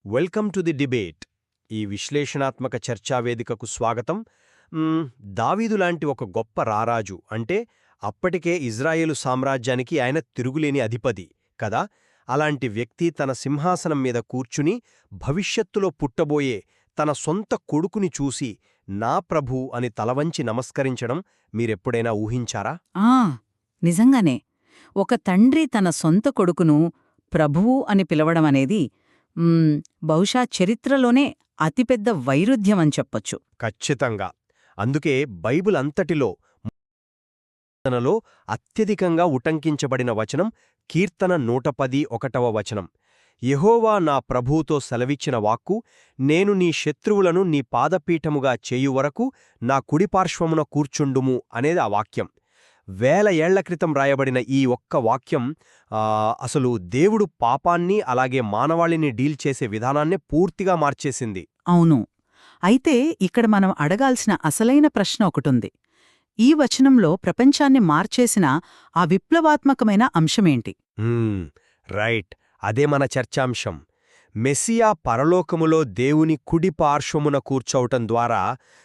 Welcome to the debate. ఈ విశ్లేషణాత్మక చర్చావేదికకు స్వాగతం. దావీదు లాంటి ఒక గొప్ప రారాజు అంటే అప్పటికే ఇజ్రాయేలు సామ్రాజ్యానికి ఆయన తిరుగులేని అధిపతి కదా. అలాంటి వ్యక్తి తన సింహాసనం మీద కూర్చుని భవిష్యత్తులో పుట్టబోయే తన సొంత కొడుకుని చూసి నా ప్రభూ అని తలవంచి నమస్కరించడం మీరెప్పుడైనా ఊహించారా? నిజంగానే ఒక తండ్రి తన సొంత కొడుకును ప్రభువు అని పిలవడమనేది బహుశా చరిత్రలోనే అతిపెద్ద వైరుధ్యమని చెప్పొచ్చు. ఖచ్చితంగా. అందుకే బైబిల్ అంతటిలో అత్యధికంగా ఉటంకించబడిన వచనం కీర్తన 111వ వచనం. యెహోవా నా ప్రభువుతో సెలవిచ్చిన వాక్కు, నేను నీ శత్రువులను నీ పాదపీఠముగా చేయువరకు నా కుడిపార్శ్వమున కూర్చుండుము అనేది ఆ వాక్యం. వేల ఏళ్ల క్రితం రాయబడిన ఈ ఒక్క వాక్యం అసలు దేవుడు పాపాన్ని అలాగే మానవాళిని డీల్ చేసే విధానాన్నే పూర్తిగా మార్చేసింది. అవును. అయితే ఇక్కడ మనం అడగాల్సిన అసలైన ప్రశ్న ఒకటుంది. ఈ వచనంలో ప్రపంచాన్ని మార్చేసిన ఆ విప్లవాత్మకమైన అంశమేంటి? రైట్, అదే మన చర్చాంశం. మెస్సియా పరలోకములో దేవుని కుడి పార్శ్వమున కూర్చోవటం ద్వారా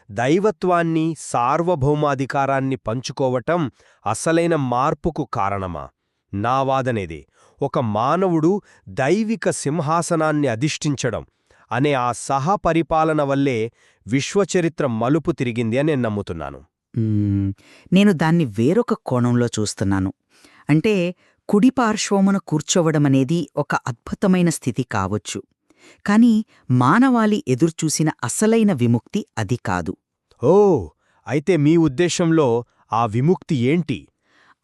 దైవత్వాన్ని, సార్వభౌమాధికారాన్ని పంచుకోవటం అసలైన మార్పుకు కారణమా? నా వాదనేది ఒక మానవుడు దైవిక సింహాసనాన్ని అధిష్ఠించడం అనే ఆ సహపరిపాలన వల్లే విశ్వచరిత్ర మలుపు తిరిగింది అని నేను నమ్ముతున్నాను. నేను దాన్ని వేరొక కోణంలో చూస్తున్నాను. అంటే కుడిపార్శ్వమున కూర్చోవడమనేది ఒక అద్భుతమైన స్థితి కావచ్చు, కాని మానవాళి ఎదుర్చూసిన అసలైన విముక్తి అది కాదు. అయితే మీ ఉద్దేశంలో ఆ విముక్తి ఏంటి?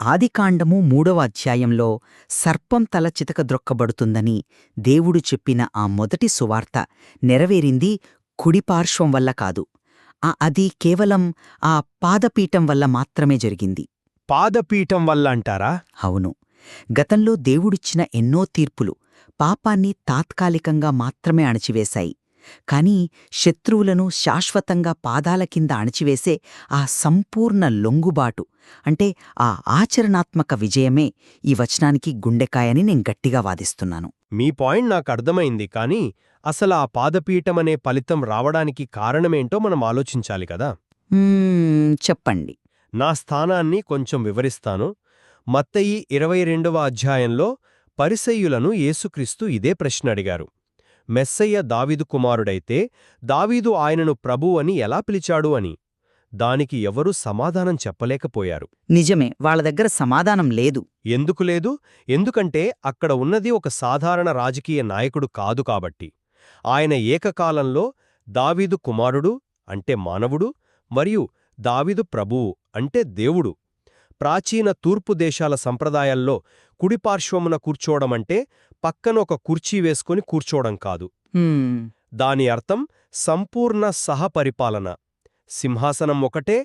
ఆదికాండము 3వ అధ్యాయంలో సర్పం తల చితకద్రొక్కబడుతుందని దేవుడు చెప్పిన ఆ మొదటి సువార్త నెరవేరింది కుడిపార్శ్వం వల్ల కాదు. అది కేవలం ఆ పాదపీఠం వల్ల మాత్రమే జరిగింది. పాదపీఠం వల్ల అంటారా? అవును. గతంలో దేవుడిచ్చిన ఎన్నో తీర్పులు పాపాన్ని తాత్కాలికంగా మాత్రమే అణచివేశాయి. కాని శత్రువులను శాశ్వతంగా పాదాల కింద అణచివేసే ఆ సంపూర్ణ లొంగుబాటు, అంటే ఆ ఆచరణాత్మక విజయమే ఈ వచనానికి గుండెకాయని నేను గట్టిగా వాదిస్తున్నాను. మీ పాయింట్ నాకు అర్థమైంది, కానీ అసలు ఆ పాదపీఠమనే ఫలితం రావడానికి కారణమేంటో మనం ఆలోచించాలి కదా. చెప్పండి. నా స్థానాన్ని కొంచెం వివరిస్తాను. మత్తయి 22వ అధ్యాయంలో పరిసయ్యులను యేసుక్రీస్తు ఇదే ప్రశ్న అడిగారు. మెస్సయ్య దావీదు కుమారుడైతే దావీదు ఆయనను ప్రభు అని ఎలా పిలిచాడు అని. దానికి ఎవరూ సమాధానం చెప్పలేకపోయారు. నిజమే, వాళ్ళ దగ్గర సమాధానం లేదు. ఎందుకు లేదు? ఎందుకంటే అక్కడ ఉన్నది ఒక సాధారణ రాజకీయ నాయకుడు కాదు కాబట్టి. ఆయన ఏకకాలంలో దావీదు కుమారుడు అంటే మానవుడు, మరియు దావీదు ప్రభువు అంటే దేవుడు. ప్రాచీన తూర్పు దేశాల సంప్రదాయాల్లో కుడిపార్శ్వమున కూర్చోవడమంటే పక్కన ఒక కుర్చీ వేసుకుని కూర్చోవడం కాదు. దాని అర్థం సంపూర్ణ సహపరిపాలన. సింహాసనం ఒకటే,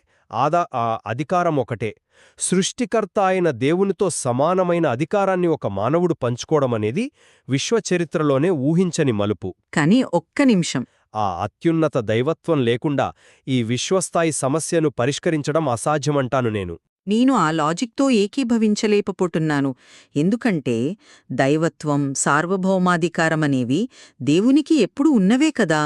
అధికారం ఒకటే. సృష్టికర్త అయిన దేవునితో సమానమైన అధికారాన్ని ఒక మానవుడు పంచుకోవడమనేది విశ్వచరిత్రలోనే ఊహించని మలుపు. కాని ఒక్క నిమిషం, ఆ అత్యున్నత దైవత్వం లేకుండా ఈ విశ్వస్థాయి సమస్యను పరిష్కరించడం అసాధ్యమంటాను నేను. నేను ఆ లాజిక్తో ఏకీభవించలేకపోతున్నాను. ఎందుకంటే దైవత్వం, సార్వభౌమాధికారమనేవి దేవునికి ఎప్పుడూ ఉన్నవే కదా.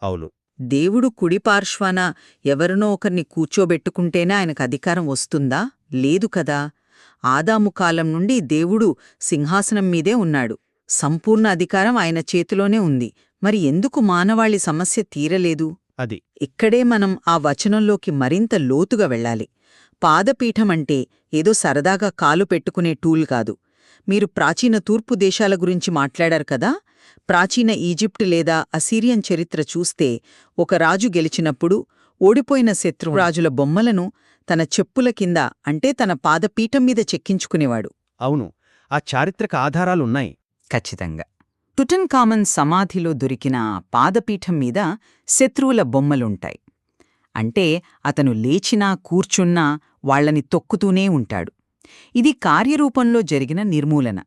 అవును. దేవుడు కుడిపార్శ్వాన ఎవరినో ఒకరిని కూర్చోబెట్టుకుంటేనే ఆయనకు అధికారం వస్తుందా? లేదు కదా. ఆదాము కాలం నుండి దేవుడు సింహాసనం మీదే ఉన్నాడు. సంపూర్ణ అధికారం ఆయన చేతిలోనే ఉంది. మరి ఎందుకు మానవాళి సమస్య తీరలేదు? అది ఇక్కడే మనం ఆ వచనంలోకి మరింత లోతుగా వెళ్ళాలి. పాదపీఠమంటే ఏదో సరదాగా కాలు పెట్టుకునే టూల్ కాదు. మీరు ప్రాచీన తూర్పు దేశాల గురించి మాట్లాడారు కదా. ప్రాచీన ఈజిప్ట్ లేదా అసీరియన్ చరిత్ర చూస్తే ఒక రాజు గెలిచినప్పుడు ఓడిపోయిన శత్రురాజుల బొమ్మలను తన చెప్పుల కింద, అంటే తన పాదపీఠం మీద చెక్కించుకునేవాడు. అవును, ఆ చారిత్రక ఆధారాలున్నాయి. ఖచ్చితంగా. టుటన్ఖామన్ సమాధిలో దొరికిన పాదపీఠం మీద శత్రువుల బొమ్మలుంటాయి. అంటే అతను లేచినా కూర్చున్నా వాళ్లని తొక్కుతూనే ఉంటాడు. ఇది కార్యరూపంలో జరిగిన నిర్మూలన.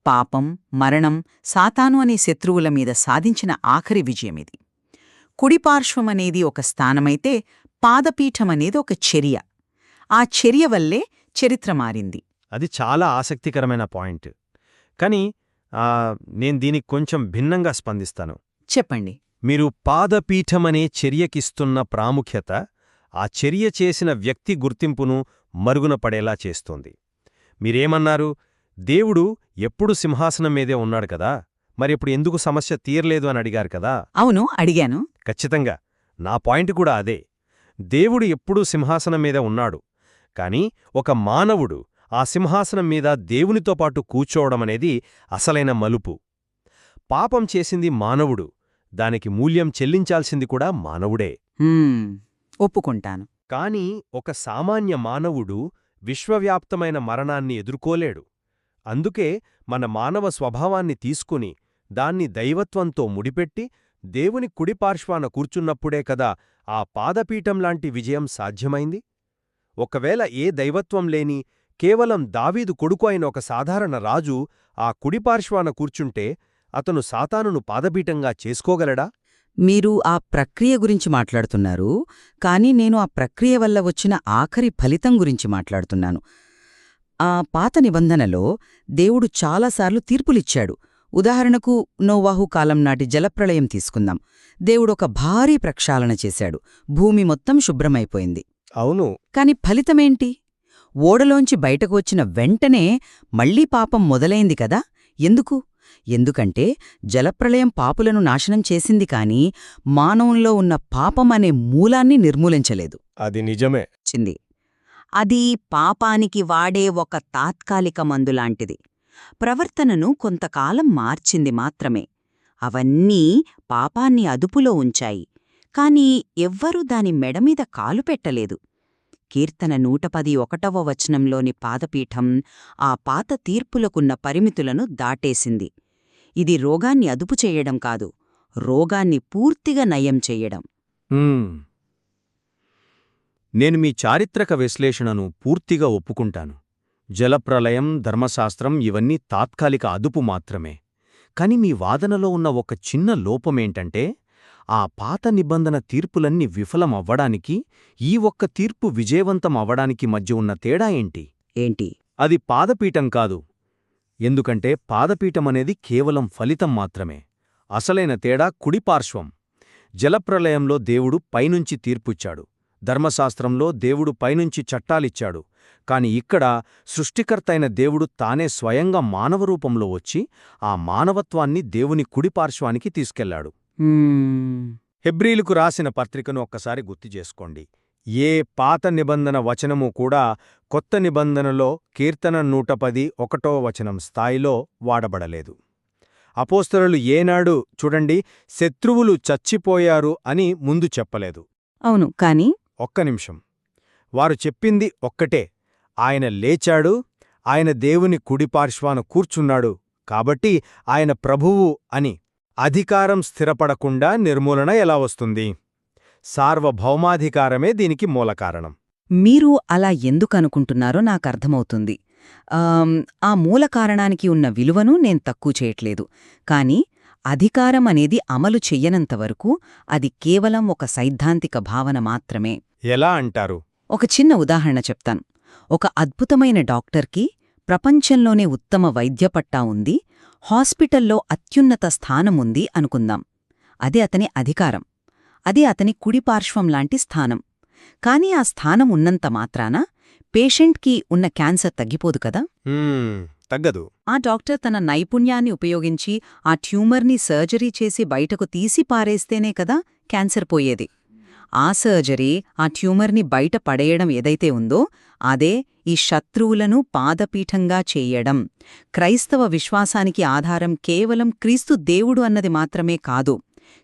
పాపం, మరణం, సాతాను అనే శత్రువుల మీద సాధించిన ఆఖరి విజయమిది. కుడిపార్శ్వమనేది ఒక స్థానమైతే పాదపీఠమనేది ఒక చర్య. ఆ చర్య వల్లే చరిత్ర మారింది. అది చాలా ఆసక్తికరమైన పాయింట్. కాని నేను దీనికి కొంచెం భిన్నంగా స్పందిస్తాను. చెప్పండి. మీరు పాదపీఠమనే చర్యకిస్తున్న ప్రాముఖ్యత ఆ చర్య చేసిన వ్యక్తి గుర్తింపును మరుగున పడేలా చేస్తోంది. మీరేమన్నారు? దేవుడు ఎప్పుడు సింహాసనం మీదే ఉన్నాడు కదా, మరిప్పుడు ఎందుకు సమస్య తీరలేదు అని అడిగారు కదా. అవును, అడిగాను. ఖచ్చితంగా నా పాయింట్ కూడా అదే. దేవుడు ఎప్పుడూ సింహాసనం మీద ఉన్నాడు, కాని ఒక మానవుడు ఆ సింహాసనం మీద దేవునితో పాటు కూర్చోవడమనేది అసలైన మలుపు. పాపం చేసింది మానవుడు, దానికి మూల్యం చెల్లించాల్సింది కూడా మానవుడే. ఒప్పుకుంటాను. కాని ఒక సామాన్య మానవుడు విశ్వవ్యాప్తమైన మరణాన్ని ఎదుర్కోలేడు. అందుకే మన మానవ స్వభావాన్ని తీసుకుని దాన్ని దైవత్వంతో ముడిపెట్టి దేవుని కుడిపార్శ్వాన కూర్చున్నప్పుడే కదా ఆ పాదపీఠంలాంటి విజయం సాధ్యమైంది. ఒకవేళ ఏ దైవత్వం లేని కేవలం దావీదు కొడుకు అయిన ఒక సాధారణ రాజు ఆ కుడిపార్శ్వాన కూర్చుంటే అతను సాతానును పాదపీఠంగా చేసుకోగలడా? మీరు ఆ ప్రక్రియ గురించి మాట్లాడుతున్నారు, కానీ నేను ఆ ప్రక్రియ వల్ల వచ్చిన ఆఖరి ఫలితం గురించి మాట్లాడుతున్నాను. ఆ పాత నిబంధనలో దేవుడు చాలాసార్లు తీర్పులిచ్చాడు. ఉదాహరణకు నోవాహు కాలం నాటి జలప్రళయం తీసుకుందాం. దేవుడొక భారీ ప్రక్షాళన చేశాడు, భూమి మొత్తం శుభ్రమైపోయింది. అవును. కాని ఫలితమేంటి? ఓడలోంచి బయటకు వచ్చిన వెంటనే మళ్లీ పాపం మొదలైంది కదా. ఎందుకంటే జలప్రళయం పాపులను నాశనం చేసింది కాని మానవంలో ఉన్న పాపం అనే మూలాన్ని నిర్మూలించలేదు. అది నిజమే. అది పాపానికి వాడే ఒక తాత్కాలిక మందులాంటిది. ప్రవర్తనను కొంతకాలం మార్చింది మాత్రమే. అవన్నీ పాపాన్ని అదుపులో ఉంచాయి, కాని ఎవ్వరూ దాని మెడమీద కాలు పెట్టలేదు. కీర్తన 111వ వచనంలోని పాదపీఠం ఆ పాత తీర్పులకున్న పరిమితులను దాటేసింది. ఇది రోగాన్ని అదుపు చెయ్యడం కాదు, రోగాన్ని పూర్తిగా నయం చెయ్యడం. నేను మీ చారిత్రక విశ్లేషణను పూర్తిగా ఒప్పుకుంటాను. జలప్రలయం, ధర్మశాస్త్రం ఇవన్నీ తాత్కాలిక అదుపు మాత్రమే. కాని మీ వాదనలో ఉన్న ఒక చిన్న లోపమేంటంటే, ఆ పాత నిబంధన తీర్పులన్నీ విఫలమవ్వడానికి, ఈ ఒక్క తీర్పు విజయవంతం అవ్వడానికి మధ్య ఉన్న తేడా ఏంటి? అది పాదపీఠం కాదు. ఎందుకంటే పాదపీఠమనేది కేవలం ఫలితం మాత్రమే. అసలైన తేడా కుడిపార్శ్వం. జలప్రలయంలో దేవుడు పైనుంచి తీర్పుచ్చాడు, ధర్మశాస్త్రంలో దేవుడు పైనుంచి చట్టాలిచ్చాడు. కాని ఇక్కడ సృష్టికర్తైన దేవుడు తానే స్వయంగా మానవరూపంలో వచ్చి ఆ మానవత్వాన్ని దేవుని కుడిపార్శ్వానికి తీసుకెళ్లాడు. హెబ్రీలకు రాసిన పత్రికను ఒక్కసారి గుర్తుచేసుకోండి. ఏ పాత నిబంధన వచనము కూడా కొత్త నిబంధనలో కీర్తన 110:1వ వచనం స్థాయిలో వాడబడలేదు. అపోస్తలులు ఏనాడు చూడండి శత్రువులు చచ్చిపోయారు అని ముందు చెప్పలేదు. అవును, కాని ఒక్క నిమిషం. వారు చెప్పింది ఒక్కటే, ఆయన లేచాడు, ఆయన దేవుని కుడిపార్శ్వాన కూర్చున్నాడు, కాబట్టి ఆయన ప్రభువు అని. అధికారం స్థిరపడకుండా నిర్మూలన ఎలా వస్తుంది? సార్వభౌమాధికారమే దీనికి మూలకారణం. మీరు అలా ఎందుకనుకుంటున్నారో నాకర్థమవుతుంది. ఆ మూలకారణానికి ఉన్న విలువను నేను తక్కువ చేయట్లేదు. కాని అధికారం అనేది అమలు చెయ్యనంతవరకు అది కేవలం ఒక సైద్ధాంతిక భావన మాత్రమే. ఎలా అంటారు? ఒక చిన్న ఉదాహరణ చెప్తాను. ఒక అద్భుతమైన డాక్టర్కి ప్రపంచంలోనే ఉత్తమ వైద్యపట్టా ఉంది, హాస్పిటల్లో అత్యున్నత స్థానముంది అనుకుందాం. అది అతని అధికారం, అది అతని కుడిపార్శ్వంలాంటి స్థానం. కాని ఆ స్థానం ఉన్నంత మాత్రాన పేషెంట్కి ఉన్న క్యాన్సర్ తగ్గిపోదు కదా. తగ్గదు. ఆ డాక్టర్ తన నైపుణ్యాన్ని ఉపయోగించి ఆ ట్యూమర్ని సర్జరీ చేసి బయటకు తీసి పారేస్తేనే కదా క్యాన్సర్ పోయేది. ఆ సర్జరీ, ఆ ట్యూమర్ని బయట పడేయడం ఏదైతే ఉందో అదే ఈ శత్రువులను పాదపీఠంగా చేయడం. క్రైస్తవ విశ్వాసానికి ఆధారం కేవలం క్రీస్తు దేవుడు అన్నది మాత్రమే కాదు,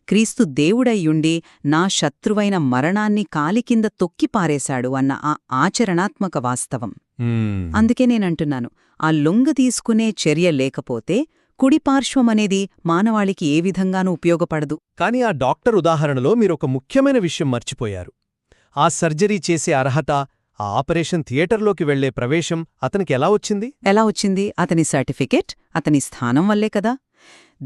క్రీస్తు దేవుడయ్యుండి నా శత్రువైన మరణాన్ని కాలికింద తొక్కిపారేశాడు అన్న ఆ ఆచరణాత్మక వాస్తవం. అందుకే నేనంటున్నాను, ఆ లొంగ తీసుకునే చర్య లేకపోతే కుడిపార్శ్వమనేది మానవాళికి ఏ విధంగానూ ఉపయోగపడదు. కాని ఆ డాక్టర్ ఉదాహరణలో మీరొక ముఖ్యమైన విషయం మర్చిపోయారు. ఆ సర్జరీ చేసే అర్హత, ఆ ఆపరేషన్ థియేటర్లోకి వెళ్లే ప్రవేశం అతనికి ఎలా వచ్చింది? అతని సర్టిఫికెట్, అతని స్థానం వల్లే కదా.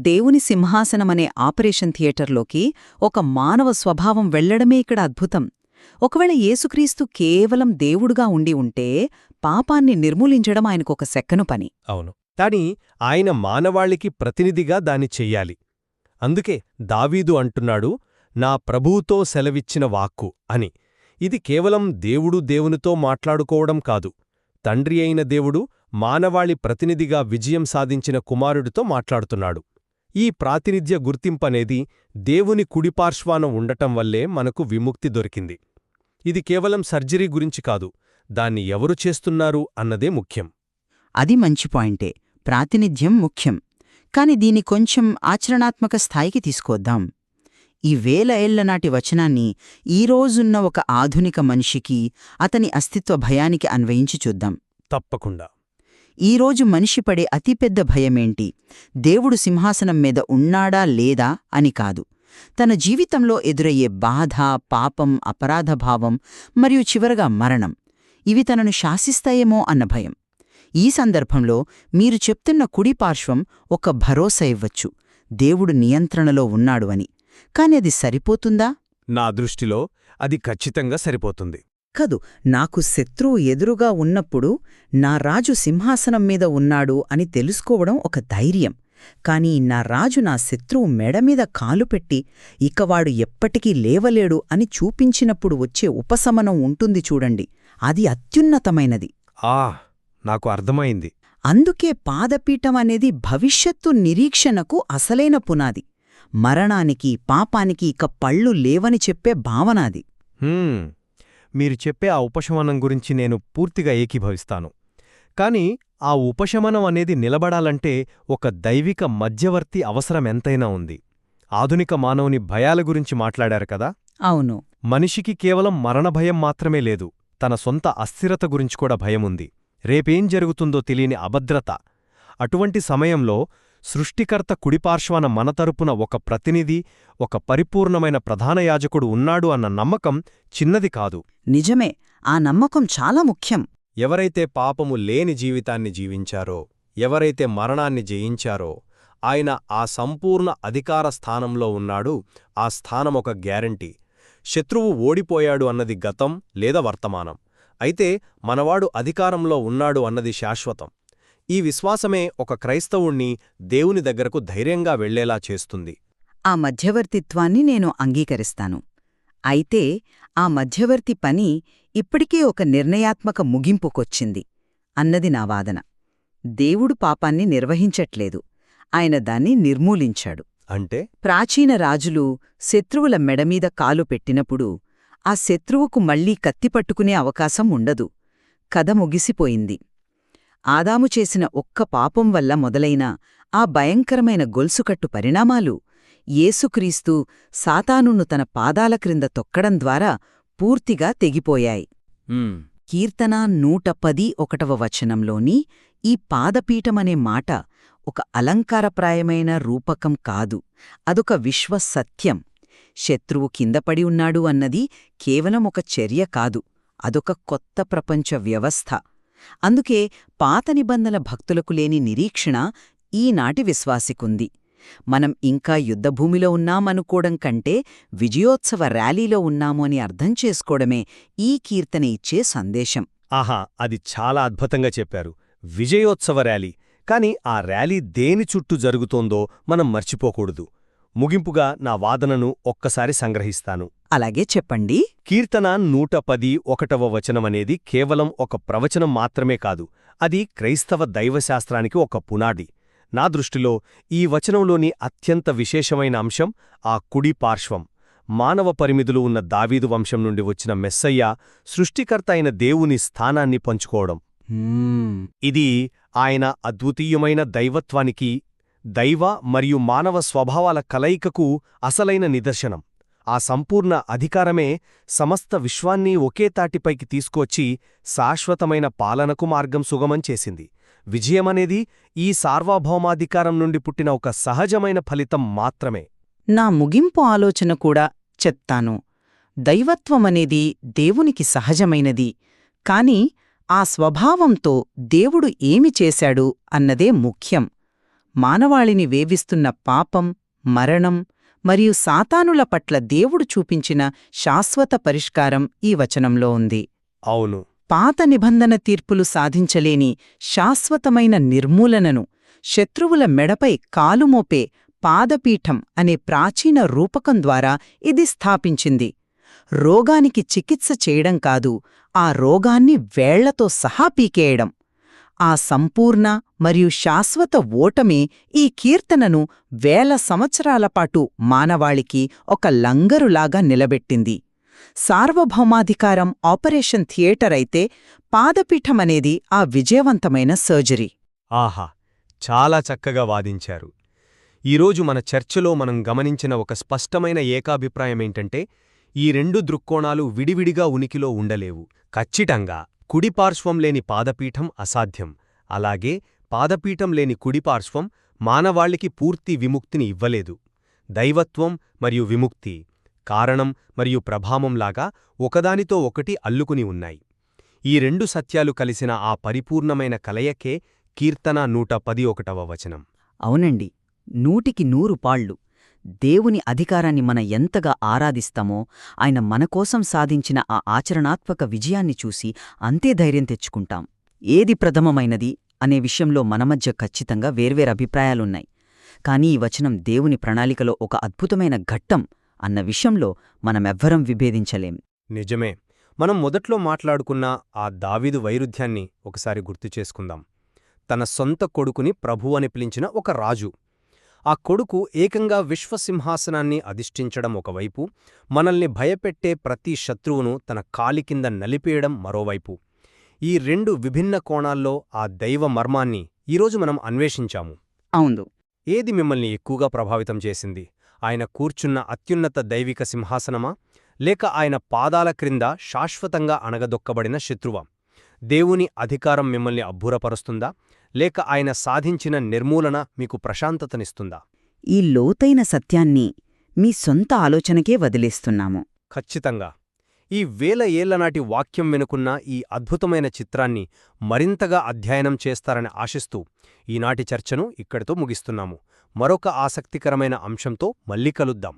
దేవుని సింహాసనమనే ఆపరేషన్ థియేటర్లోకి ఒక మానవ స్వభావం వెళ్లడమే ఇక్కడ అద్భుతం. ఒకవేళ యేసుక్రీస్తు కేవలం దేవుడుగా ఉండి ఉంటే పాపాన్ని నిర్మూలించడం ఆయనకొక సెక్కను పని. అవును. కాని ఆయన మానవాళికి ప్రతినిధిగా దాన్ని చెయ్యాలి. అందుకే దావీదు అంటున్నాడు, నా ప్రభువుతో సెలవిచ్చిన వాక్కు అని. ఇది కేవలం దేవుడు దేవునితో మాట్లాడుకోవడం కాదు, తండ్రి అయిన దేవుడు మానవాళి ప్రతినిధిగా విజయం సాధించిన కుమారుడితో మాట్లాడుతున్నాడు. ఈ ప్రాతినిధ్య గుర్తింపనేది దేవుని కుడిపార్శ్వాన ఉండటం వల్లే మనకు విముక్తి దొరికింది. ఇది కేవలం సర్జరీ గురించి కాదు, దాన్ని ఎవరు చేస్తున్నారు అన్నదే ముఖ్యం. అది మంచి పాయింటే. ప్రాతినిధ్యం ముఖ్యం. కాని దీని కొంచెం ఆచరణాత్మక స్థాయికి తీసుకొద్దాం. ఈ వేల ఏళ్లనాటి వచనాన్ని ఈరోజున్న ఒక ఆధునిక మనిషికి, అతని అస్తిత్వ భయానికి అన్వయించి చూద్దాం. తప్పకుండా. ఈరోజు మనిషి పడే అతిపెద్ద భయమేంటి? దేవుడు సింహాసనం మీద ఉన్నాడా లేదా అని కాదు. తన జీవితంలో ఎదురయ్యే బాధ, పాపం, అపరాధభావం మరియు చివరగా మరణం, ఇవి తనను శాసిస్తాయేమో అన్న భయం. ఈ సందర్భంలో మీరు చెప్తున్న కుడి పార్శ్వం ఒక భరోసా ఇవ్వచ్చు, దేవుడు నియంత్రణలో ఉన్నాడు అని. కాని అది సరిపోతుందా? నా దృష్టిలో అది ఖచ్చితంగా సరిపోతుంది. కదు. నాకు శత్రువు ఎదురుగా ఉన్నప్పుడు నా రాజు సింహాసనం మీద ఉన్నాడు అని తెలుసుకోవడం ఒక ధైర్యం. కాని నా రాజు నా శత్రువు మెడమీద కాలు పెట్టి ఇక వాడు ఎప్పటికీ లేవలేడు అని చూపించినప్పుడు వచ్చే ఉపశమనం ఉంటుంది చూడండి, అది అత్యున్నతమైనది. నాకు అర్థమైంది. అందుకే పాదపీఠం అనేది భవిష్యత్తు నిరీక్షణకు అసలైన పునాది. మరణానికి, పాపానికి ఇక పళ్ళు లేవని చెప్పే భావనాది. మీరు చెప్పే ఆ ఉపశమనం గురించి నేను పూర్తిగా ఏకీభవిస్తాను. కాని ఆ ఉపశమనం అనేది నిలబడాలంటే ఒక దైవిక మధ్యవర్తి అవసరమెంతైనా ఉంది. ఆధునిక మానవుని భయాల గురించి మాట్లాడారు కదా. అవును. మనిషికి కేవలం మరణభయం మాత్రమే లేదు, తన సొంత అస్థిరత గురించి కూడా భయముంది. రేపేం జరుగుతుందో తెలియని అభద్రత. అటువంటి సమయంలో సృష్టికర్త కుడిపార్శ్వాన మన తరపున ఒక ప్రతినిధి, ఒక పరిపూర్ణమైన ప్రధాన యాజకుడు ఉన్నాడు అన్న నమ్మకం చిన్నది కాదు. నిజమే. ఆ నమ్మకం చాలా ముఖ్యం. ఎవరైతే పాపము లేని జీవితాన్ని జీవించారో, ఎవరైతే మరణాన్ని జయించారో, ఆయన ఆ సంపూర్ణ అధికార స్థానంలో ఉన్నాడు. ఆ స్థానం ఒక గ్యారంటీ. శత్రువు ఓడిపోయాడు అన్నది గతం లేదా వర్తమానం. అయితే మనవాడు అధికారంలో ఉన్నాడు అన్నది శాశ్వతం. ఈ విశ్వాసమే ఒక క్రైస్తవుణ్ణి దేవుని దగ్గరకు ధైర్యంగా వెళ్లేలా చేస్తుంది. ఆ మధ్యవర్తిత్వాన్ని నేను అంగీకరిస్తాను. అయితే ఆ మధ్యవర్తి పని ఇప్పటికే ఒక నిర్ణయాత్మక ముగింపుకొచ్చింది అన్నది నా వాదన. దేవుడు పాపాన్ని నిర్వహించట్లేదు, ఆయన దాన్ని నిర్మూలించాడు. అంటే ప్రాచీన రాజులు శత్రువుల మెడమీద కాలు పెట్టినప్పుడు ఆ శత్రువుకు మళ్లీ కత్తిపట్టుకునే అవకాశం ఉండదు. కథ ముగిసిపోయింది. ఆదాము చేసిన ఒక్క పాపం వల్ల మొదలైన ఆ భయంకరమైన గొలుసుకట్టు పరిణామాలు యేసుక్రీస్తు సాతానును తన పాదాల క్రింద తొక్కడం ద్వారా పూర్తిగా తెగిపోయాయి. కీర్తన 111వ వచనంలోని ఈ పాదపీఠమనే మాట ఒక అలంకారప్రాయమైన రూపకం కాదు, అదొక విశ్వసత్యం. శత్రువు కిందపడి ఉన్నాడు అన్నది కేవలం ఒక చర్య కాదు, అదొక కొత్త ప్రపంచ వ్యవస్థ. అందుకే పాత నిబంధన భక్తులకు లేని నిరీక్షణ ఈనాటి విశ్వాసికుంది. మనం ఇంకా యుద్ధభూమిలో ఉన్నామనుకోవడం కంటే విజయోత్సవ ర్యాలీలో ఉన్నాము అని అర్థం చేసుకోవడమే ఈ కీర్తన ఇచ్చే సందేశం. ఆహా, అది చాలా అద్భుతంగా చెప్పారు. విజయోత్సవ ర్యాలీ. కాని ఆ ర్యాలీ దేని చుట్టూ జరుగుతోందో మనం మర్చిపోకూడదు. ముగింపుగా నా వాదనను ఒక్కసారి సంగ్రహిస్తాను. అలాగే చెప్పండి. కీర్తన 111వ వచనమనేది కేవలం ఒక ప్రవచనం మాత్రమే కాదు, అది క్రైస్తవ దైవశాస్త్రానికి ఒక పునాది. నా దృష్టిలో ఈ వచనంలోని అత్యంత విశేషమైన అంశం ఆ కుడి పార్శ్వం. మానవ పరిమితులు ఉన్న దావీదు వంశం నుండి వచ్చిన మెస్సయ్య సృష్టికర్త అయిన దేవుని స్థానాన్ని పంచుకోవడం. ఇది ఆయన అద్వితీయమైన దైవత్వానికి, దైవ మరియు మానవ స్వభావాల కలయికకు అసలైన నిదర్శనం. ఆ సంపూర్ణ అధికారమే సమస్త విశ్వాన్ని ఒకే తాటిపైకి తీసుకొచ్చి శాశ్వతమైన పాలనకు మార్గం సుగమం చేసింది. విజయమనేది ఈ సార్వభౌమాధికారం నుండి పుట్టిన ఒక సహజమైన ఫలితం మాత్రమే. నా ముగింపు ఆలోచన కూడా చెప్తాను. దైవత్వమనేది దేవునికి సహజమైనది, కాని ఆ స్వభావంతో దేవుడు ఏమి చేశాడు అన్నదే ముఖ్యం. మానవాళిని వేవిస్తున్న పాపం, మరణం మరియు సాతానుల పట్ల దేవుడు చూపించిన శాశ్వత పరిష్కారం ఈ వచనంలో ఉంది. అవును. పాత నిబంధన తీర్పులు సాధించలేని శాశ్వతమైన నిర్మూలనను శత్రువుల మెడపై కాలుమోపే పాదపీఠం అనే ప్రాచీన రూపకం ద్వారా ఇది స్థాపించింది. రోగానికి చికిత్స చేయడం కాదు, ఆ రోగాన్ని వేళ్లతో సహా పీకేయడం. ఆ సంపూర్ణ మరియు శాశ్వత ఓటమే ఈ కీర్తనను వేల సంవత్సరాలపాటు మానవాళికి ఒక లంగరులాగా నిలబెట్టింది. సార్వభౌమాధికారం ఆపరేషన్ థియేటర్ అయితే, పాదపీఠమనేది ఆ విజయవంతమైన సర్జరీ. ఆహా, చాలా చక్కగా వాదించారు. ఈరోజు మన చర్చలో మనం గమనించిన ఒక స్పష్టమైన ఏకాభిప్రాయమేంటంటే, ఈ రెండు దృక్కోణాలు విడివిడిగా ఉనికిలో ఉండలేవు. ఖచ్చితంగా కుడిపార్శ్వం లేని పాదపీఠం అసాధ్యం. అలాగే పాదపీఠం లేని కుడిపార్శ్వం మానవాళికి పూర్తి విముక్తిని ఇవ్వలేదు. దైవత్వం మరియు విముక్తి, కారణం మరియు ప్రభావంలాగా ఒకదానితో ఒకటి అల్లుకుని ఉన్నాయి. ఈ రెండు సత్యాలు కలిసిన ఆ పరిపూర్ణమైన కలయికే కీర్తన 111వ వచనం. అవునండి, 100కి 100 పాళ్ళు. దేవుని అధికారాన్ని మన ఎంతగా ఆరాధిస్తామో, ఆయన మనకోసం సాధించిన ఆ ఆచరణాత్మక విజయాన్ని చూసి అంతే ధైర్యం తెచ్చుకుంటాం. ఏది ప్రథమమైనది అనే విషయంలో మన మధ్య ఖచ్చితంగా వేర్వేరు అభిప్రాయాలున్నాయి. కానీ ఈ వచనం దేవుని ప్రణాళికలో ఒక అద్భుతమైన ఘట్టం అన్న విషయంలో మనమెవ్వరం విభేదించలేం. నిజమే. మనం మొదట్లో మాట్లాడుకున్న ఆ దావీదు వైరుధ్యాన్ని ఒకసారి గుర్తుచేసుకుందాం. తన సొంత కొడుకుని ప్రభు అని పిలిచిన ఒక రాజు. ఆ కొడుకు ఏకంగా విశ్వసింహాసనాన్ని అధిష్ఠించడం ఒకవైపు, మనల్ని భయపెట్టే ప్రతి శత్రువును తన కాలి కింద నలిపేయడం మరోవైపు. ఈ రెండు విభిన్న కోణాల్లో ఆ దైవ మర్మాన్ని ఈరోజు మనం అన్వేషించాము. అవును. ఏది మిమ్మల్ని ఎక్కువగా ప్రభావితం చేసింది? ఆయన కూర్చున్న అత్యున్నత దైవిక సింహాసనమా, లేక ఆయన పాదాల క్రింద శాశ్వతంగా అణగదొక్కబడిన శత్రువా? దేవుని అధికారం మిమ్మల్ని అబ్బురపరుస్తుందా, లేక ఆయన సాధించిన నిర్మూలన మీకు ప్రశాంతతనిస్తుందా? ఈ లోతైన సత్యాన్ని మీ సొంత ఆలోచనకే వదిలేస్తున్నాము. ఖచ్చితంగా. ఈ వేల ఏళ్లనాటి వాక్యం వెనుకున్న ఈ అద్భుతమైన చిత్రాన్ని మరింతగా అధ్యయనం చేస్తారని ఆశిస్తూ ఈనాటి చర్చను ఇక్కడితో ముగిస్తున్నాము. మరొక ఆసక్తికరమైన అంశంతో మళ్ళీ కలుద్దాం.